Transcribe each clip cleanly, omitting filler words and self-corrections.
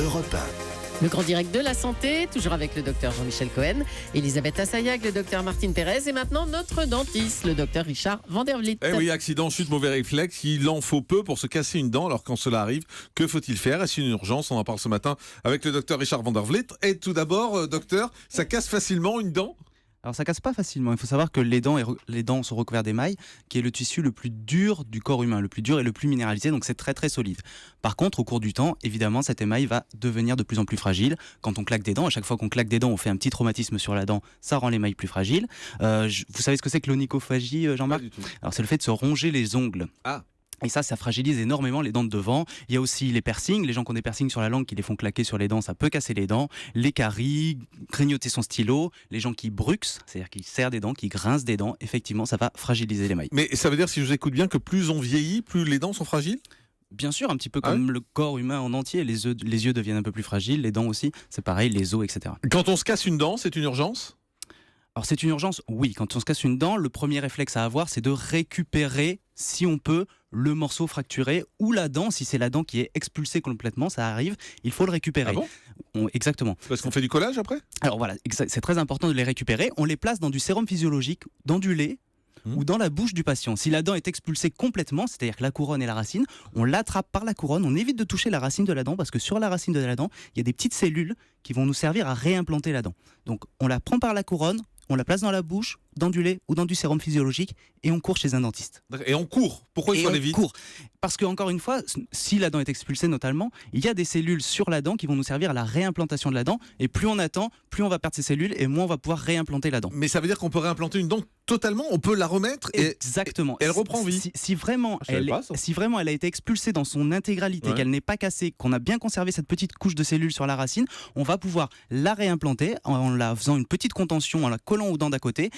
Europe 1. Le grand direct de la santé, toujours avec le docteur Jean-Michel Cohen, Elisabeth Assayag, le docteur Martine Thérèse et maintenant notre dentiste, le docteur Richard Van der Vliet. Eh oui, accident, chute, mauvais réflexe, il en faut peu pour se casser une dent. Alors quand cela arrive, que faut-il faire? Est-ce une urgence? On en parle ce matin avec le docteur Richard Van der Vliet. Et tout d'abord, docteur, ça casse facilement une dent? Alors ça casse pas facilement, il faut savoir que les dents sont recouvertes d'émail, qui est le tissu le plus dur du corps humain, le plus dur et le plus minéralisé, donc c'est très très solide. Par contre, au cours du temps, évidemment, cet émail va devenir de plus en plus fragile. Quand on claque des dents, à chaque fois qu'on claque des dents, on fait un petit traumatisme sur la dent, ça rend l'émail plus fragile. Vous savez ce que c'est que l'onychophagie, Jean-Marc? Pas du tout. Alors c'est le fait de se ronger les ongles. Ah. Et ça fragilise énormément les dents de devant. Il y a aussi les piercings. Les gens qui ont des piercings sur la langue qui les font claquer sur les dents, ça peut casser les dents. Les caries, grignoter son stylo. Les gens qui bruxent, c'est-à-dire qui serrent des dents, qui grincent des dents, effectivement, ça va fragiliser l'émail. Mais ça veut dire, si je vous écoute bien, que plus on vieillit, plus les dents sont fragiles? Bien sûr, un petit peu comme le corps humain en entier. Les yeux deviennent un peu plus fragiles, les dents aussi, c'est pareil, les os, etc. Quand on se casse une dent, c'est une urgence? Alors c'est une urgence, oui. Quand on se casse une dent, le premier réflexe à avoir, c'est de récupérer, si on peut, le morceau fracturé ou la dent. Si c'est la dent qui est expulsée complètement, ça arrive, il faut le récupérer. Ah bon? Exactement. Parce qu'on fait du collage après? Alors voilà, c'est très important de les récupérer. On les place dans du sérum physiologique, dans du lait, ou dans la bouche du patient. Si la dent est expulsée complètement, c'est-à-dire que la couronne et la racine, on l'attrape par la couronne, on évite de toucher la racine de la dent parce que sur la racine de la dent, il y a des petites cellules qui vont nous servir à réimplanter la dent. Donc on la prend par la couronne, on la place dans la bouche, dans du lait ou dans du sérum physiologique et on court chez un dentiste. Et on court? Pourquoi il faut aller vite? On court. Parce que, encore une fois, si la dent est expulsée notamment, il y a des cellules sur la dent qui vont nous servir à la réimplantation de la dent. Et plus on attend, plus on va perdre ces cellules et moins on va pouvoir réimplanter la dent. Mais ça veut dire qu'on peut réimplanter une dent totalement? On peut la remettre et exactement. Et elle reprend vie? Si vraiment elle a été expulsée dans son intégralité, qu'elle n'est pas cassée, qu'on a bien conservé cette petite couche de cellules sur la racine, on va pouvoir la réimplanter en la faisant une petite contention, en la collant aux dents d'à côté.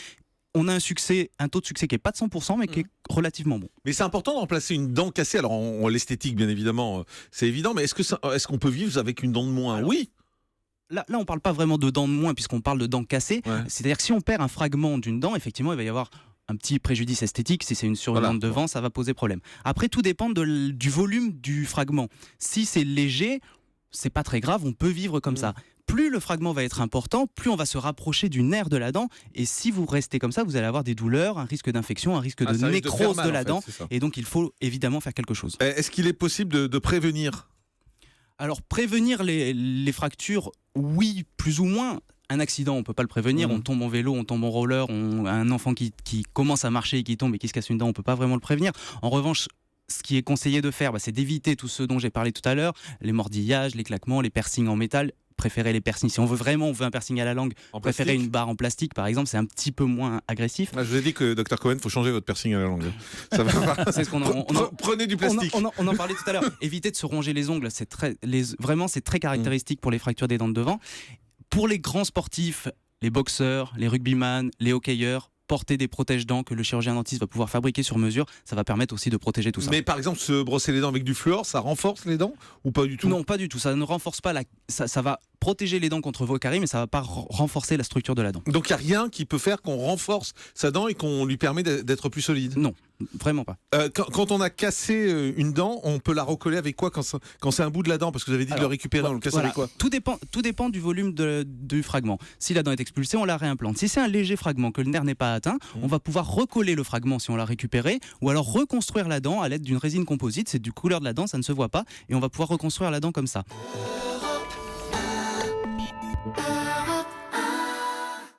On a un taux de succès qui n'est pas de 100%, mais qui est relativement bon. Mais c'est important de remplacer une dent cassée. Alors, l'esthétique, bien évidemment, c'est évident, mais est-ce qu'on peut vivre avec une dent de moins? Alors, oui. Là, on ne parle pas vraiment de dents de moins, puisqu'on parle de dents cassées. Ouais. C'est-à-dire que si on perd un fragment d'une dent, effectivement, il va y avoir un petit préjudice esthétique. Si c'est une survie de devant, ça va poser problème. Après, tout dépend du volume du fragment. Si c'est léger, c'est pas très grave, on peut vivre comme ça. Plus le fragment va être important, plus on va se rapprocher du nerf de la dent. Et si vous restez comme ça, vous allez avoir des douleurs, un risque d'infection, un risque de nécrose de la dent. Et donc, il faut évidemment faire quelque chose. Est-ce qu'il est possible de prévenir? Alors, prévenir les fractures, oui, plus ou moins. Un accident, on ne peut pas le prévenir. On tombe en vélo, on tombe en roller, un enfant qui commence à marcher et qui tombe et qui se casse une dent, on ne peut pas vraiment le prévenir. En revanche, ce qui est conseillé de faire, c'est d'éviter tout ce dont j'ai parlé tout à l'heure, les mordillages, les claquements, les piercings en métal. Préférer les piercings. Si on veut un piercing à la langue, préférer une barre en plastique, par exemple, c'est un petit peu moins agressif. Je vous ai dit que Dr Cohen, il faut changer votre piercing à la langue. Ça va pas. C'est ce Prenez du plastique. On en parlait tout à l'heure. Évitez de se ronger les ongles, vraiment c'est très caractéristique pour les fractures des dents de devant. Pour les grands sportifs, les boxeurs, les rugbyman, les hockeyeurs, porter des protège-dents que le chirurgien dentiste va pouvoir fabriquer sur mesure, ça va permettre aussi de protéger tout ça. Mais par exemple, se brosser les dents avec du fluor, ça renforce les dents ou pas du tout? Non, pas du tout. Ça ne renforce pas ça va protéger les dents contre vos caries, mais ça ne va pas renforcer la structure de la dent. Donc il n'y a rien qui peut faire qu'on renforce sa dent et qu'on lui permet d'être plus solide? Non, vraiment pas. Quand on a cassé une dent, on peut la recoller avec quoi quand c'est un bout de la dent? Parce que vous avez dit de le récupérer, on le casse avec quoi? Tout dépend du volume du fragment. Si la dent est expulsée, on la réimplante. Si c'est un léger fragment, que le nerf n'est pas atteint, on va pouvoir recoller le fragment si on l'a récupéré, ou alors reconstruire la dent à l'aide d'une résine composite. C'est du couleur de la dent, ça ne se voit pas, et on va pouvoir reconstruire la dent comme ça.